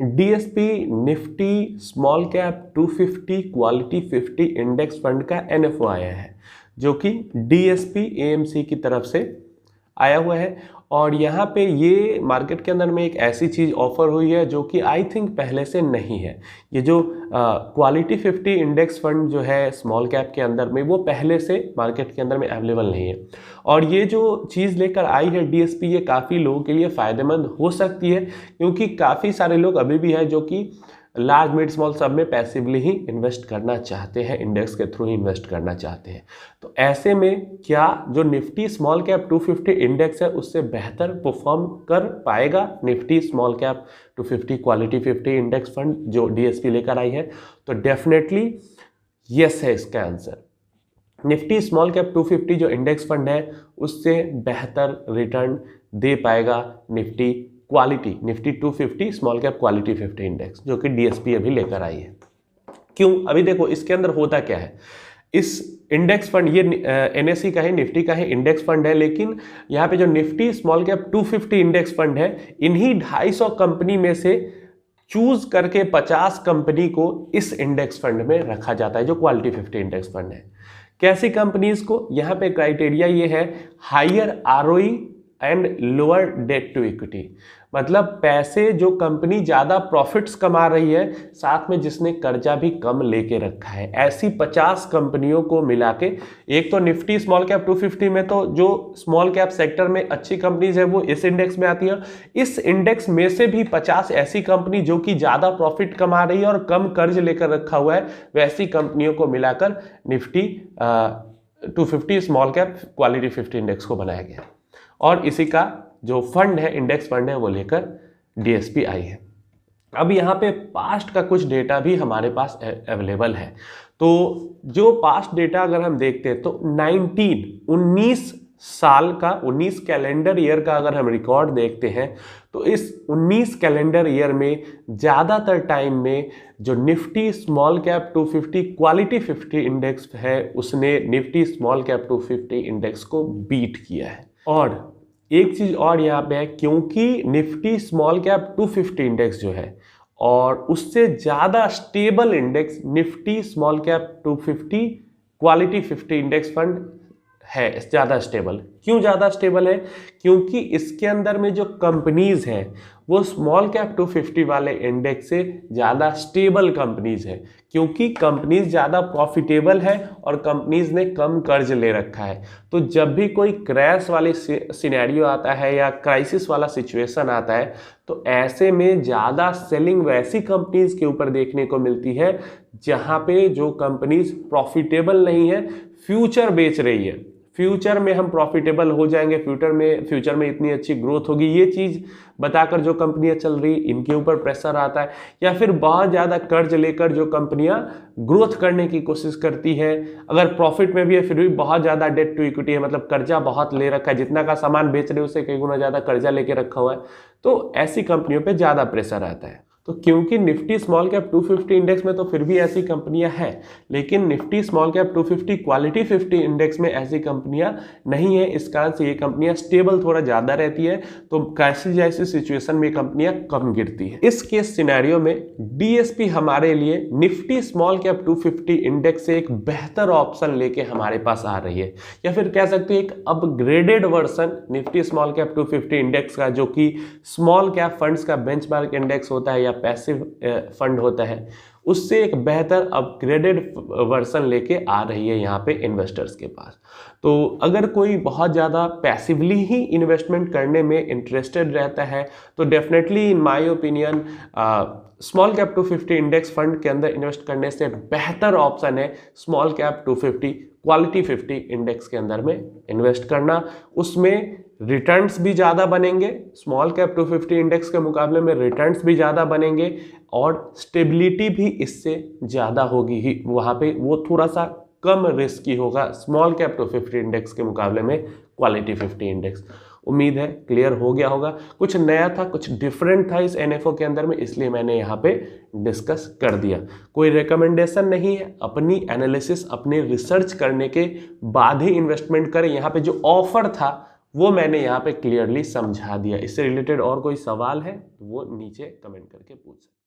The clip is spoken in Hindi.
DSP Nifty small cap 250 quality 50 index fund का एनएफओ आया है, जो कि डीएसपी एएमसी की तरफ से आया हुआ है। और यहाँ पे ये मार्केट के अंदर में एक ऐसी चीज़ ऑफर हुई है जो कि आई थिंक पहले से नहीं है। ये जो क्वालिटी 50 इंडेक्स फंड जो है स्मॉल कैप के अंदर में, वो पहले से मार्केट के अंदर में अवेलेबल नहीं है। और ये जो चीज़ लेकर आई है डीएसपी, ये काफ़ी लोगों के लिए फ़ायदेमंद हो सकती है, क्योंकि काफ़ी सारे लोग अभी भी हैं जो कि लार्ज मिड स्मॉल सब में पैसिवली ही इन्वेस्ट करना चाहते हैं, इंडेक्स के थ्रू ही इन्वेस्ट करना चाहते हैं। तो ऐसे में क्या जो निफ्टी स्मॉल कैप 250 इंडेक्स है उससे बेहतर परफॉर्म कर पाएगा Nifty small cap 250 quality 50 index fund जो डीएसपी लेकर आई है? तो डेफिनेटली यस है इसका आंसर। निफ्टी स्मॉल कैप 250 जो इंडेक्स फंड है उससे बेहतर रिटर्न दे पाएगा Nifty 250 small cap quality 50 index, जो कि डीएसपी अभी लेकर आई है। क्यों? अभी देखो इसके अंदर होता क्या है। इस इंडेक्स फंड ये एनएससी का है, निफ्टी का है, इंडेक्स फंड है, लेकिन यहाँ पे जो Nifty small cap 250 index fund है, इन्हीं 250 कंपनी में से चूज करके 50 कंपनी को इस इंडेक्स फंड में रखा जाता है, जो क्वालिटी 50 इंडेक्स फंड है। कैसी कंपनीज को? यहाँ पे क्राइटेरिया ये है higher ROE and lower debt to equity, मतलब पैसे जो कंपनी ज़्यादा प्रॉफिट्स कमा रही है, साथ में जिसने कर्जा भी कम लेके रखा है, ऐसी 50 कंपनियों को मिला के, एक तो निफ्टी स्मॉल कैप 250 में तो जो स्मॉल कैप सेक्टर में अच्छी कंपनीज है वो इस इंडेक्स में आती है। इस इंडेक्स में से भी 50 ऐसी कंपनी जो कि ज़्यादा प्रॉफिट कमा रही है और कम कर्ज लेकर रखा हुआ है, वैसी कंपनियों को मिलाकर Nifty 250 small cap quality 50 index को बनाया गया। और इसी का जो फंड है, इंडेक्स फंड है, वो लेकर डीएसपी आई है। अब यहाँ पे पास्ट का कुछ डेटा भी हमारे पास अवेलेबल है। तो जो पास्ट डेटा अगर हम देखते हैं तो 19 साल का, 19 कैलेंडर ईयर का अगर हम रिकॉर्ड देखते हैं तो इस 19 कैलेंडर ईयर में ज़्यादातर टाइम में जो Nifty small cap 250 quality 50 index है उसने निफ्टी स्मॉल कैप 250 इंडेक्स को बीट किया है। और एक चीज और यहाँ पे है, क्योंकि निफ्टी स्मॉल कैप 250 इंडेक्स जो है और उससे ज्यादा stable index Nifty small cap 250 quality 50 index fund है, ज्यादा स्टेबल। क्यों ज्यादा स्टेबल है? क्योंकि इसके अंदर में जो कंपनीज हैं वो स्मॉल कैप 250 वाले इंडेक्स से ज़्यादा स्टेबल कंपनीज है, क्योंकि कंपनीज ज़्यादा प्रॉफिटेबल है और कंपनीज ने कम कर्ज ले रखा है। तो जब भी कोई क्रैश वाली सिनेरियो आता है या क्राइसिस वाला सिचुएशन आता है, तो ऐसे में ज़्यादा सेलिंग वैसी कंपनीज के ऊपर देखने को मिलती है जहाँ पे जो कंपनीज प्रॉफिटेबल नहीं है, फ्यूचर बेच रही है, फ्यूचर में हम प्रॉफिटेबल हो जाएंगे, फ्यूचर में इतनी अच्छी ग्रोथ होगी, ये चीज़ बताकर जो कंपनियां चल रही इनके ऊपर प्रेशर आता है। या फिर बहुत ज़्यादा कर्ज लेकर जो कंपनियां ग्रोथ करने की कोशिश करती है, अगर प्रॉफिट में भी है फिर भी बहुत ज़्यादा डेट टू इक्विटी है, मतलब कर्जा बहुत ले रखा है, जितना का सामान बेच रहे हैं उससे कई गुना ज़्यादा कर्जा लेके रखा हुआ है, तो ऐसी कंपनियों पर ज़्यादा प्रेशर आता है। तो क्योंकि निफ्टी स्मॉल कैप 250 इंडेक्स में तो फिर भी ऐसी कंपनियां हैं, लेकिन Nifty small cap 250 quality 50 index में ऐसी कंपनियां नहीं है। इस कारण से ये कंपनियां स्टेबल थोड़ा ज़्यादा रहती है, तो कैसी जैसी सिचुएशन में कंपनियां कम गिरती है। इस केस सिनेरियो में डीएसपी हमारे लिए निफ्टी स्मॉल कैप 250 इंडेक्स से एक बेहतर ऑप्शन लेके हमारे पास आ रही है, या फिर कह सकते हैं एक upgraded version Nifty small cap 250 index का, जो कि स्मॉल कैप फंड्स का बेंचमार्क इंडेक्स होता है या पैसिव फंड होता है, उससे एक बेहतर अपग्रेडेड वर्जन लेके आ रही है यहाँ पे इन्वेस्टर्स के पास। तो अगर कोई बहुत ज़्यादा पैसिवली ही इन्वेस्टमेंट करने में इंटरेस्टेड रहता है तो definitely in my opinion small cap 250 index fund के अंदर इन्वेस्ट करने से बेहतर ऑप्शन है स्मॉल कैप 250 क्वालिटी 50 इंडेक्स के अंदर में इन्वेस्ट करना। उसमें रिटर्न्स भी ज़्यादा बनेंगे, स्मॉल कैप 250 इंडेक्स के मुकाबले में रिटर्न्स भी ज़्यादा बनेंगे और स्टेबिलिटी भी इससे ज़्यादा होगी ही, वहाँ पे वो थोड़ा सा कम रिस्की होगा स्मॉल कैप 250 इंडेक्स के मुकाबले में क्वालिटी 50 इंडेक्स। उम्मीद है क्लियर हो गया होगा। कुछ नया था, कुछ डिफरेंट था इस एनएफओ के अंदर में, इसलिए मैंने यहाँ पे डिस्कस कर दिया। कोई रिकमेंडेशन नहीं है, अपनी एनालिसिस अपने रिसर्च करने के बाद ही इन्वेस्टमेंट करें। यहाँ पे जो ऑफर था वो मैंने यहाँ पे क्लियरली समझा दिया। इससे रिलेटेड और कोई सवाल है तो वो नीचे कमेंट करके पूछ सकते हैं।